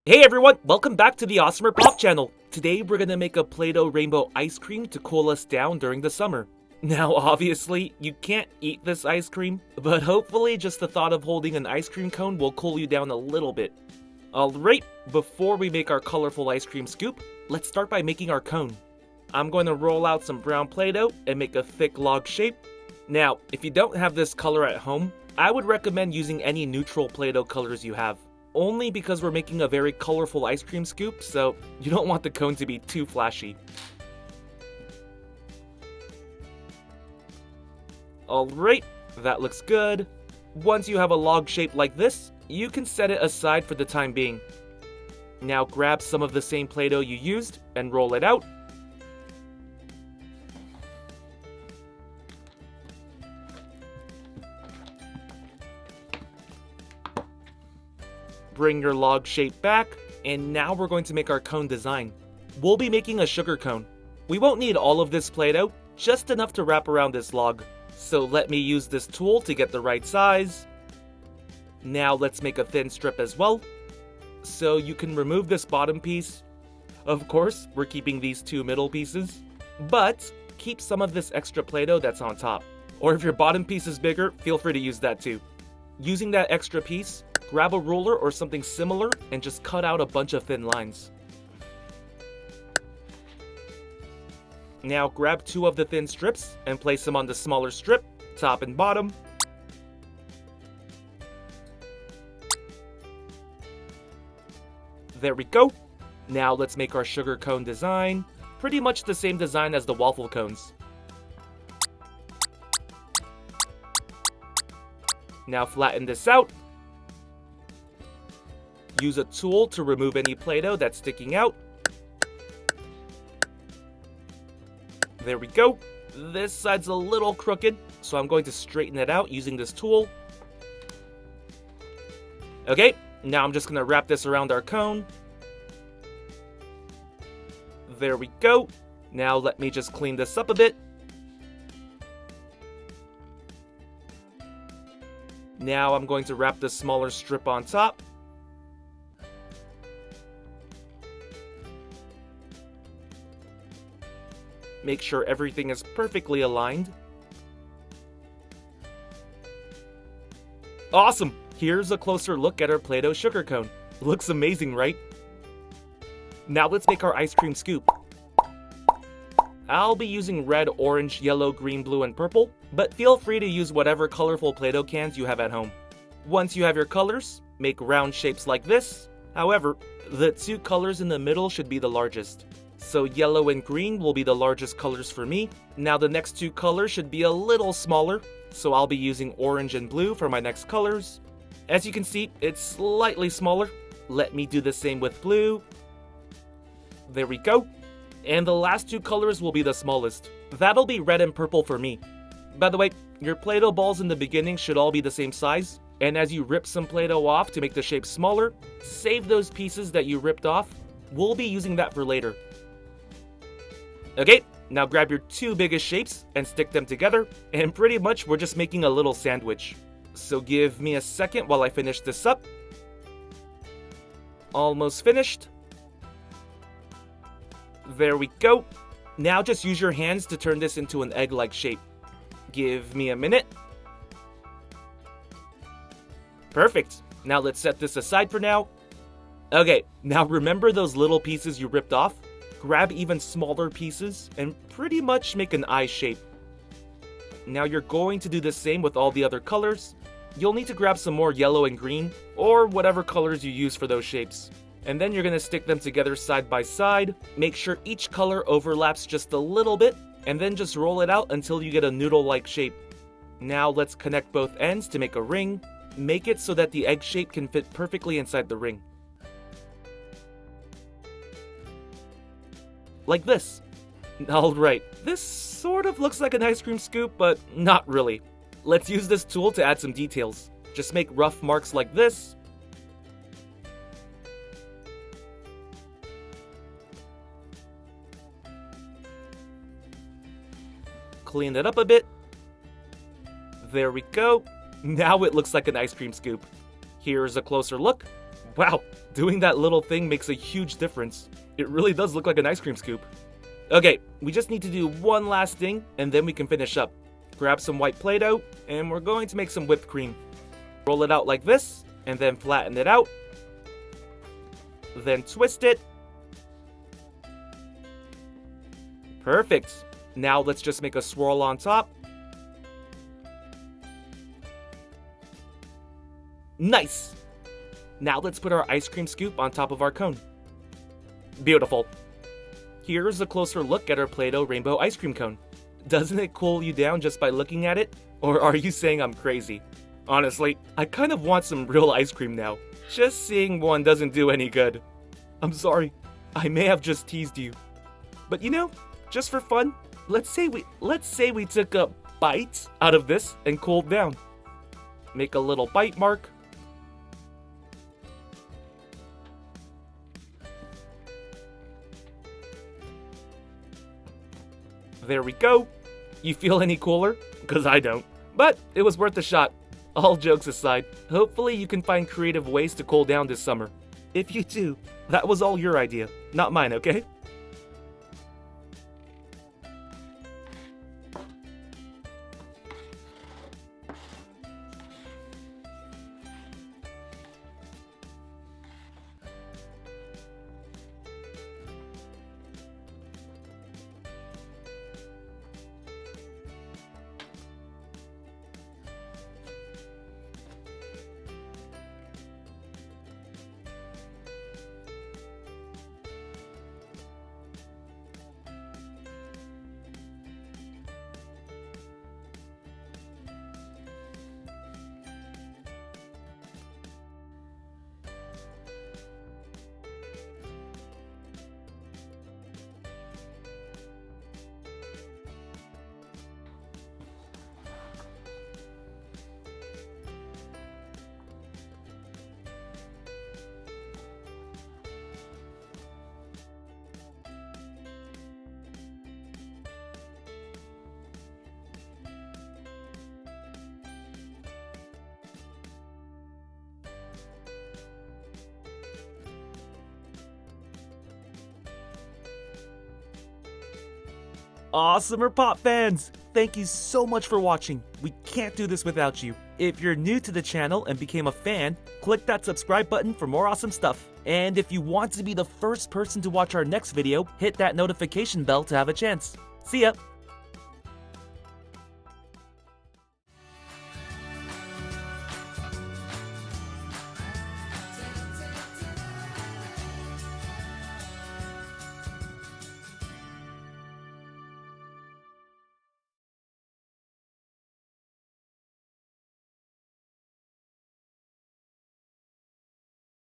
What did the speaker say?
Hey everyone, welcome back to the AWESMR Pop channel. Today we're gonna make a Play-Doh rainbow ice cream to cool us down during the summer. Now obviously, you can't eat this ice cream, but hopefully just the thought of holding an ice cream cone will cool you down a little bit. Alright, before we make our colorful ice cream scoop, let's start by making our cone. I'm going to roll out some brown Play-Doh and make a thick log shape. Now, if you don't have this color at home, I would recommend using any neutral Play-Doh colors you have. Only because we're making a very colorful ice cream scoop, so you don't want the cone to be too flashy. Alright, that looks good. Once you have a log shape like this, you can set it aside for the time being. Now grab some of the same Play-Doh you used and roll it out. Bring your log shape back, and now we're going to make our cone design. We'll be making a sugar cone. We won't need all of this Play-Doh, just enough to wrap around this log. So let me use this tool to get the right size. Now let's make a thin strip as well. So you can remove this bottom piece. Of course, we're keeping these two middle pieces, but keep some of this extra Play-Doh that's on top. Or if your bottom piece is bigger, feel free to use that too. Using that extra piece, grab a ruler or something similar and just cut out a bunch of thin lines. Now grab two of the thin strips and place them on the smaller strip, top and bottom. There we go. Now let's make our sugar cone design. Pretty much the same design as the waffle cones. Now flatten this out. Use a tool to remove any Play-Doh that's sticking out. There we go. This side's a little crooked, so I'm going to straighten it out using this tool. Okay, now I'm just going to wrap this around our cone. There we go. Now let me just clean this up a bit. Now I'm going to wrap the smaller strip on top. Make sure everything is perfectly aligned. Awesome! Here's a closer look at our Play-Doh sugar cone. Looks amazing, right? Now let's make our ice cream scoop. I'll be using red, orange, yellow, green, blue, and purple, but feel free to use whatever colorful Play-Doh cans you have at home. Once you have your colors, make round shapes like this. However, the two colors in the middle should be the largest. So yellow and green will be the largest colors for me. Now the next two colors should be a little smaller, so I'll be using orange and blue for my next colors. As you can see, it's slightly smaller. Let me do the same with blue. There we go. And the last two colors will be the smallest. That'll be red and purple for me. By the way, your Play-Doh balls in the beginning should all be the same size, and as you rip some Play-Doh off to make the shape smaller, save those pieces that you ripped off. We'll be using that for later. Okay, now grab your two biggest shapes and stick them together, and pretty much we're just making a little sandwich. So give me a second while I finish this up. Almost finished. There we go. Now just use your hands to turn this into an egg-like shape. Give me a minute. Perfect. Now let's set this aside for now. Okay, now remember those little pieces you ripped off? Grab even smaller pieces and pretty much make an eye shape. Now you're going to do the same with all the other colors. You'll need to grab some more yellow and green, or whatever colors you use for those shapes. And then you're going to stick them together side by side. Make sure each color overlaps just a little bit, and then just roll it out until you get a noodle-like shape. Now let's connect both ends to make a ring. Make it so that the egg shape can fit perfectly inside the ring. Like this. Alright, this sort of looks like an ice cream scoop, but not really. Let's use this tool to add some details. Just make rough marks like this. Clean it up a bit. There we go. Now it looks like an ice cream scoop. Here's a closer look. Wow, Doing that little thing makes a huge difference. It really does look like an ice cream scoop. Okay, we just need to do one last thing, and then we can finish up. Grab some white Play-Doh, and we're going to make some whipped cream. Roll it out like this, and then flatten it out. Then twist it. Perfect. Now let's just make a swirl on top. Nice! Now let's put our ice cream scoop on top of our cone. Beautiful. Here's a closer look at our Play-Doh rainbow ice cream cone. Doesn't it cool you down just by looking at it? Or are you saying I'm crazy? Honestly, I kind of want some real ice cream now. Just seeing one doesn't do any good. I'm sorry, I may have just teased you. But you know, just for fun, let's say we took a bite out of this and cooled down. Make a little bite mark. There we go. You feel any cooler? Because I don't. But it was worth a shot. All jokes aside, hopefully you can find creative ways to cool down this summer. If you do, that was all your idea, not mine, okay? AWESMR Pop fans! Thank you so much for watching. We can't do this without you. If you're new to the channel and became a fan, click that subscribe button for more awesome stuff. And if you want to be the first person to watch our next video, hit that notification bell to have a chance. See ya!